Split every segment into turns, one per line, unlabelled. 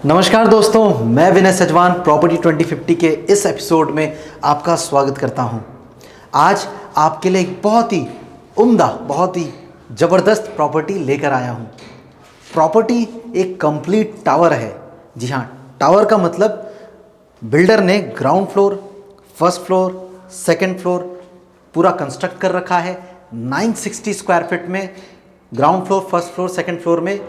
नमस्कार दोस्तों, मैं विनय सजवान प्रॉपर्टी 2050 के इस एपिसोड में आपका स्वागत करता हूं। आज आपके लिए एक बहुत ही उम्दा, बहुत ही ज़बरदस्त प्रॉपर्टी लेकर आया हूं। प्रॉपर्टी एक कंप्लीट टावर है। जी हाँ, टावर का मतलब बिल्डर ने ground floor, first floor, second floor पूरा कंस्ट्रक्ट कर रखा है। 960 स्क्वायर फीट में ground floor, first floor, second floor में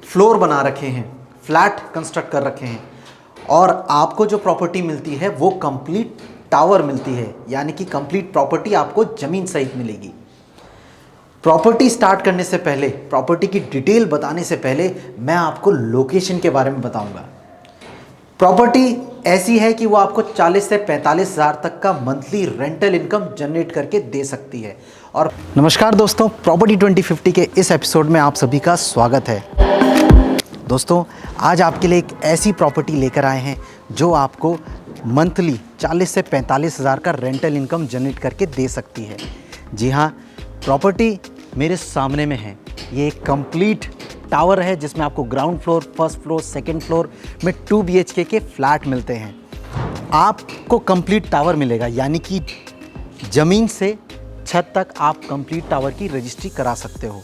फ्लोर बना रखे हैं, फ्लैट कंस्ट्रक्ट कर रखे हैं। और आपको जो प्रॉपर्टी मिलती है वो कंप्लीट टावर मिलती है, यानी कि कंप्लीट प्रॉपर्टी आपको ज़मीन सहित मिलेगी। प्रॉपर्टी स्टार्ट करने से पहले, प्रॉपर्टी की डिटेल बताने से पहले मैं आपको लोकेशन के बारे में बताऊंगा। प्रॉपर्टी ऐसी है कि वो आपको 40 से 45 हज़ार तक का मंथली रेंटल इनकम जनरेट करके दे सकती है। और नमस्कार दोस्तों, प्रॉपर्टी 2050 के इस एपिसोड में आप सभी का स्वागत है। दोस्तों, आज आपके लिए एक ऐसी प्रॉपर्टी लेकर आए हैं जो आपको मंथली 40 से 45 हज़ार का रेंटल इनकम जनरेट करके दे सकती है। जी हाँ, प्रॉपर्टी मेरे सामने में है। ये एक कंप्लीट टावर है जिसमें आपको ground floor, first floor, second floor में 2 BHK के फ्लैट मिलते हैं। आपको कंप्लीट टावर मिलेगा, यानी कि ज़मीन से छत तक आप कंप्लीट टावर की रजिस्ट्री करा सकते हो।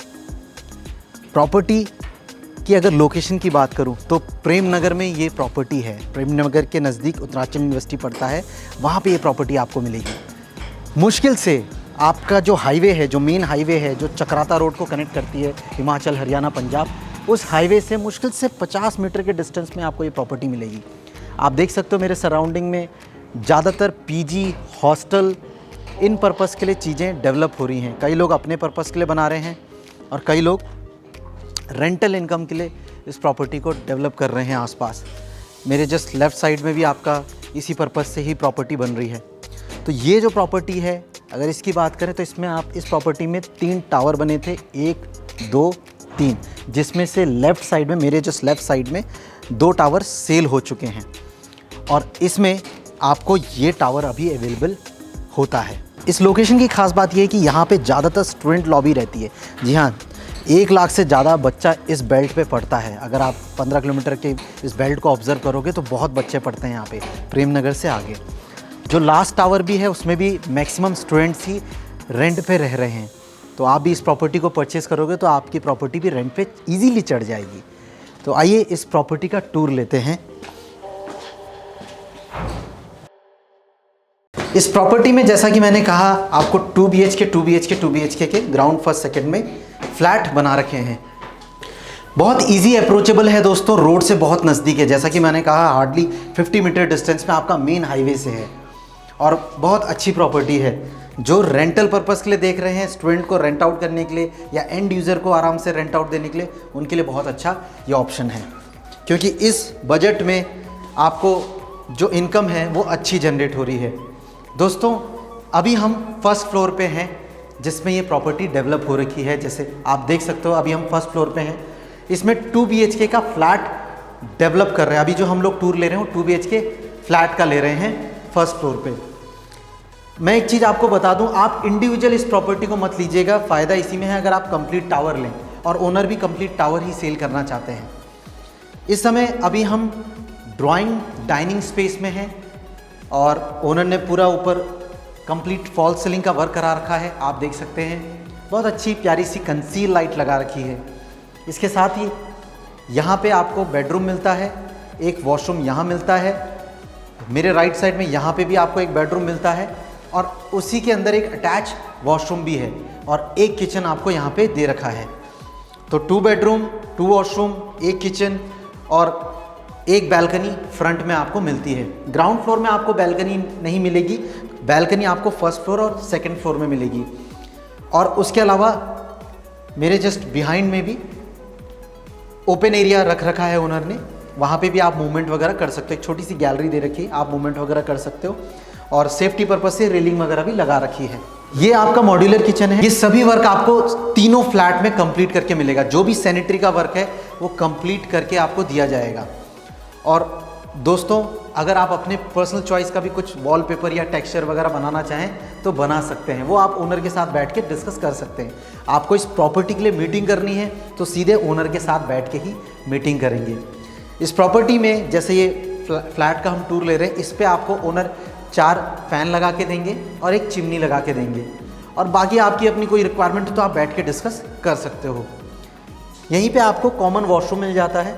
प्रॉपर्टी की अगर लोकेशन की बात करूं तो प्रेम नगर में ये प्रॉपर्टी है। प्रेम नगर के नज़दीक उत्तराखंड यूनिवर्सिटी पड़ता है, वहाँ पे ये प्रॉपर्टी आपको मिलेगी। मुश्किल से आपका जो हाईवे है, जो मेन हाईवे है, जो चक्राता रोड को कनेक्ट करती है हिमाचल, हरियाणा, पंजाब, उस हाईवे से मुश्किल से 50 मीटर के डिस्टेंस में आपको ये प्रॉपर्टी मिलेगी। आप देख सकते हो मेरे सराउंडिंग में ज़्यादातर PG, हॉस्टल, इन पर्पज़ के लिए चीज़ें डेवलप हो रही हैं। कई लोग अपने पर्पज़ के लिए बना रहे हैं और कई लोग रेंटल इनकम के लिए इस प्रॉपर्टी को डेवलप कर रहे हैं आसपास। मेरे जस्ट लेफ़्ट साइड में भी आपका इसी पर्पज़ से ही प्रॉपर्टी बन रही है। तो ये जो प्रॉपर्टी है, अगर इसकी बात करें तो इसमें आप इस प्रॉपर्टी में 3 टावर बने थे, 1, 2, 3, जिसमें से लेफ़्ट साइड में, मेरे जस्ट लेफ़्ट साइड में 2 टावर सेल हो चुके हैं और इसमें आपको ये टावर अभी अवेलेबल होता है। इस लोकेशन की खास बात ये है कि यहाँ पे ज़्यादातर स्टूडेंट लॉबी रहती है। जी हाँ, 1 लाख से ज़्यादा बच्चा इस बेल्ट पे पढ़ता है। अगर आप 15 किलोमीटर के इस बेल्ट को ऑब्ज़र्व करोगे तो बहुत बच्चे पढ़ते हैं यहाँ पे, प्रेम नगर से आगे। जो लास्ट टावर भी है उसमें भी मैक्सिमम स्टूडेंट्स ही रेंट पे रह रहे हैं। तो आप भी इस प्रॉपर्टी को परचेज़ करोगे तो आपकी प्रॉपर्टी भी रेंट पे ईजीली चढ़ जाएगी। तो आइए इस प्रॉपर्टी का टूर लेते हैं। इस प्रॉपर्टी में जैसा कि मैंने कहा, आपको 2 BHK के ग्राउंड, फर्स्ट, सेकंड में फ्लैट बना रखे हैं। बहुत इजी अप्रोचेबल है दोस्तों, रोड से बहुत नज़दीक है। जैसा कि मैंने कहा, हार्डली 50 मीटर डिस्टेंस में आपका मेन हाईवे से है और बहुत अच्छी प्रॉपर्टी है। जो रेंटल पर्पज़ के लिए देख रहे हैं, स्टूडेंट को रेंट आउट करने के लिए या एंड यूज़र को आराम से रेंट आउट देने के लिए, उनके लिए बहुत अच्छा ये ऑप्शन है, क्योंकि इस बजट में आपको जो इनकम है वो अच्छी जनरेट हो रही है। दोस्तों, अभी हम फर्स्ट फ्लोर पे हैं जिसमें ये प्रॉपर्टी डेवलप हो रखी है। जैसे आप देख सकते हो, अभी हम फर्स्ट फ्लोर पे हैं। इसमें 2 BHK का फ्लैट डेवलप कर रहे हैं। अभी जो हम लोग टूर ले रहे हैं वो 2 BHK फ्लैट का ले रहे हैं फर्स्ट फ्लोर पे। मैं एक चीज़ आपको बता दूं, आप इंडिविजुअल इस प्रॉपर्टी को मत लीजिएगा। फ़ायदा इसी में है अगर आप कंप्लीट टावर लें, और ओनर भी कंप्लीट टावर ही सेल करना चाहते हैं। इस समय अभी हम ड्राइंग डाइनिंग स्पेस में हैं और ओनर ने पूरा ऊपर कंप्लीट फॉल सीलिंग का वर्क करा रखा है। आप देख सकते हैं बहुत अच्छी प्यारी सी कंसील लाइट लगा रखी है। इसके साथ ही यहाँ पे आपको बेडरूम मिलता है, एक वॉशरूम यहाँ मिलता है। मेरे राइट साइड में यहाँ पे भी आपको एक बेडरूम मिलता है और उसी के अंदर एक अटैच वॉशरूम भी है और एक किचन आपको यहाँ पे दे रखा है। तो 2 बेडरूम, 2 वॉशरूम, 1 किचन और एक बैल्कनी फ्रंट में आपको मिलती है। ग्राउंड फ्लोर में आपको बैल्कनी नहीं मिलेगी, बैल्कनी आपको फर्स्ट फ्लोर और सेकंड फ्लोर में मिलेगी। और उसके अलावा मेरे जस्ट बिहाइंड में भी ओपन एरिया रख रखा है ओनर ने, वहाँ पे भी आप मूवमेंट वगैरह कर सकते हो। एक छोटी सी गैलरी दे रखी है, आप मूवमेंट वगैरह कर सकते हो और सेफ्टी पर्पज से रेलिंग वगैरह भी लगा रखी है। ये आपका मॉड्यूलर किचन है। ये सभी वर्क आपको तीनों फ्लैट में कंप्लीट करके मिलेगा। जो भी सैनिटरी का वर्क है वो कंप्लीट करके आपको दिया जाएगा। और दोस्तों, अगर आप अपने पर्सनल चॉइस का भी कुछ वॉलपेपर या टेक्सचर वगैरह बनाना चाहें तो बना सकते हैं। वो आप ओनर के साथ बैठ के डिस्कस कर सकते हैं। आपको इस प्रॉपर्टी के लिए मीटिंग करनी है तो सीधे ओनर के साथ बैठ के ही मीटिंग करेंगे। इस प्रॉपर्टी में जैसे ये फ्लैट का हम टूर ले रहे हैं, इस पे आपको ओनर 4 फैन लगा के देंगे और एक चिमनी लगा के देंगे, और बाकी आपकी अपनी कोई रिक्वायरमेंट हो तो आप बैठ के डिस्कस कर सकते हो। यहीं पे आपको कॉमन वॉशरूम मिल जाता है।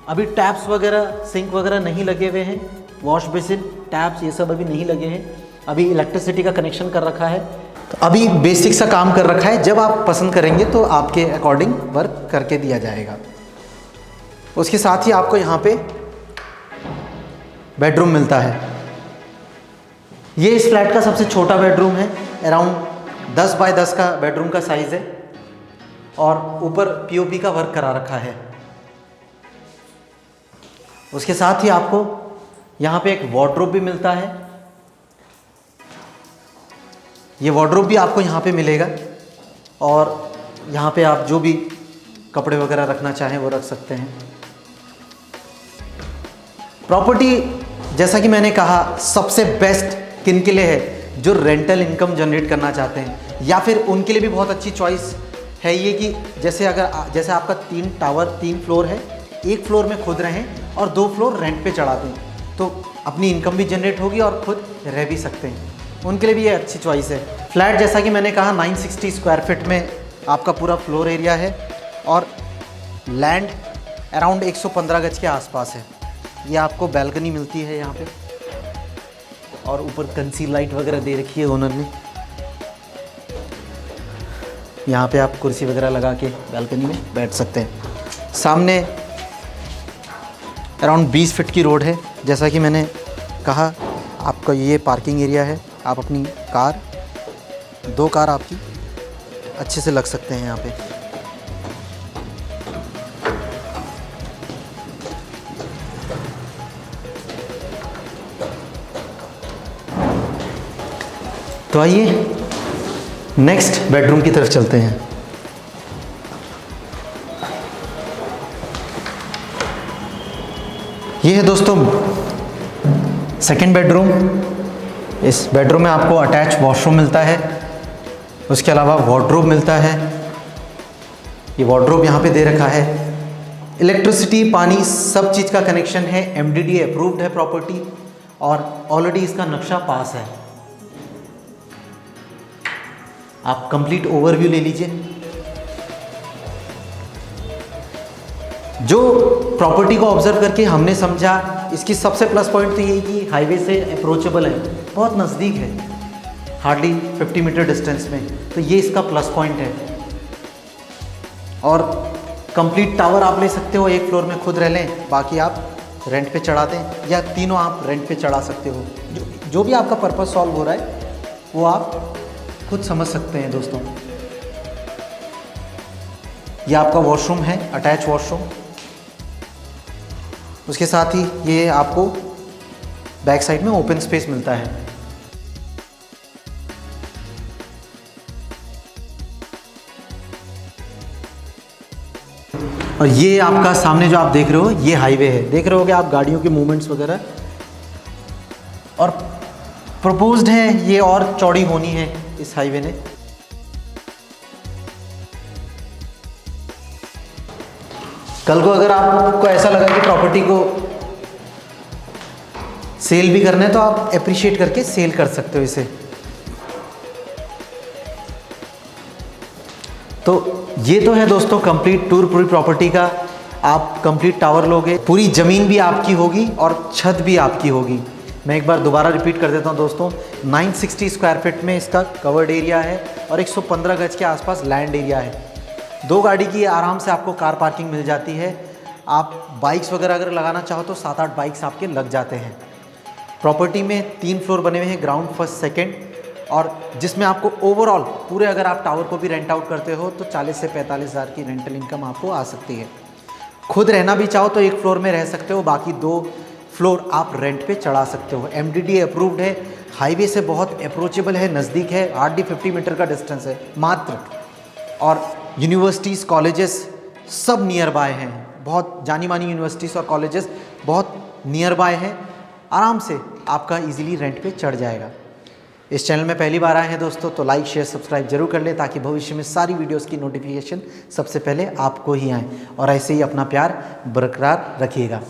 अभी टैप्स वगैरह, सिंक वगैरह नहीं लगे हुए हैं, वॉश बेसिन, टैप्स ये सब अभी नहीं लगे हैं। अभी इलेक्ट्रिसिटी का कनेक्शन कर रखा है, तो अभी बेसिक सा काम कर रखा है। जब आप पसंद करेंगे तो आपके अकॉर्डिंग वर्क करके दिया जाएगा। उसके साथ ही आपको यहाँ पे बेडरूम मिलता है। ये इस फ्लैट का सबसे छोटा बेडरूम है, अराउंड 10 बाय 10 का बेडरूम का साइज़ है, और ऊपर पीओपी का वर्क करा रखा है। उसके साथ ही आपको यहाँ पे एक वार्डरोब भी मिलता है। ये वार्डरोब भी आपको यहाँ पे मिलेगा, और यहाँ पे आप जो भी कपड़े वगैरह रखना चाहें वो रख सकते हैं। प्रॉपर्टी जैसा कि मैंने कहा सबसे बेस्ट किन के लिए है, जो रेंटल इनकम जनरेट करना चाहते हैं, या फिर उनके लिए भी बहुत अच्छी चॉइस है ये कि जैसे आपका 3 फ्लोर है, एक फ्लोर में खुद रहें और 2 फ्लोर रेंट पे चढ़ा दें, तो अपनी इनकम भी जनरेट होगी और खुद रह भी सकते हैं। उनके लिए भी ये अच्छी चॉइस है। फ्लैट जैसा कि मैंने कहा 960 स्क्वायर फीट में आपका पूरा फ्लोर एरिया है, और लैंड अराउंड 115 गज के आसपास है। ये आपको बैल्कनी मिलती है यहाँ पे, और ऊपर कंसील लाइट वगैरह दे रखी है ओनर ने। यहाँ पे आप कुर्सी वगैरह लगा के बैल्कनी में बैठ सकते हैं। सामने अराउंड 20 फीट की रोड है। जैसा कि मैंने कहा, आपका ये पार्किंग एरिया है। आप अपनी कार, 2 कार आपकी अच्छे से लग सकते हैं यहाँ पे। तो आइए नेक्स्ट बेडरूम की तरफ चलते हैं। ये है दोस्तों सेकंड बेडरूम। इस बेडरूम में आपको अटैच वॉशरूम मिलता है, उसके अलावा वार्डरोब मिलता है। ये वार्डरोब यहाँ पे दे रखा है। इलेक्ट्रिसिटी, पानी, सब चीज़ का कनेक्शन है। एमडीडी अप्रूव्ड है प्रॉपर्टी, और ऑलरेडी इसका नक्शा पास है। आप कंप्लीट ओवरव्यू ले लीजिए। जो प्रॉपर्टी को ऑब्जर्व करके हमने समझा, इसकी सबसे प्लस पॉइंट तो यही कि हाईवे से अप्रोचेबल है, बहुत नज़दीक है, हार्डली 50 मीटर डिस्टेंस में, तो ये इसका प्लस पॉइंट है। और कंप्लीट टावर आप ले सकते हो, एक फ्लोर में खुद रह लें, बाकी आप रेंट पे चढ़ा दें, या तीनों आप रेंट पे चढ़ा सकते हो। जो भी आपका पर्पस सॉल्व हो रहा है वो आप खुद समझ सकते हैं दोस्तों। ये आपका वॉशरूम है, अटैच वॉशरूम। उसके साथ ही ये आपको बैक साइड में ओपन स्पेस मिलता है। और ये आपका सामने जो आप देख रहे हो, ये हाईवे है। देख रहे हो कि आप गाड़ियों के मूवमेंट्स वगैरह, और प्रपोज्ड है ये और चौड़ी होनी है इस हाईवे ने। कल को अगर आपको ऐसा लगा कि प्रॉपर्टी को सेल भी करना है, तो आप अप्रिशिएट करके सेल कर सकते हो इसे। तो ये तो है दोस्तों कंप्लीट टूर पूरी प्रॉपर्टी का। आप कंप्लीट टावर लोगे, पूरी ज़मीन भी आपकी होगी और छत भी आपकी होगी। मैं एक बार दोबारा रिपीट कर देता हूँ दोस्तों, 960 स्क्वायर फीट में इसका कवर्ड एरिया है, और 115 गज के आसपास लैंड एरिया है। 2 गाड़ी की आराम से आपको कार पार्किंग मिल जाती है। आप बाइक्स वगैरह अगर लगाना चाहो तो 7-8 बाइक्स आपके लग जाते हैं। प्रॉपर्टी में 3 फ्लोर बने हुए हैं, ग्राउंड, फर्स्ट, सेकेंड, और जिसमें आपको ओवरऑल पूरे, अगर आप टावर को भी रेंट आउट करते हो तो 40 से 45 हज़ार की रेंटल इनकम आपको आ सकती है। खुद रहना भी चाहो तो 1 फ्लोर में रह सकते हो, बाकी 2 फ्लोर आप रेंट पे चढ़ा सकते हो। एमडीडी अप्रूव्ड है, हाईवे से बहुत अप्रोचेबल है, नज़दीक है, हार्डली 50 मीटर का डिस्टेंस है मात्र। और यूनिवर्सिटीज़, कॉलेजेस सब नियर बाय हैं, बहुत जानी मानी यूनिवर्सिटीज़ और कॉलेजेस बहुत नियर बाय हैं। आराम से आपका इजीली रेंट पे चढ़ जाएगा। इस चैनल में पहली बार आए हैं दोस्तों तो लाइक शेयर सब्सक्राइब जरूर कर लें, ताकि भविष्य में सारी वीडियोस की नोटिफिकेशन सबसे पहले आपको ही आए, और ऐसे ही अपना प्यार बरकरार रखिएगा।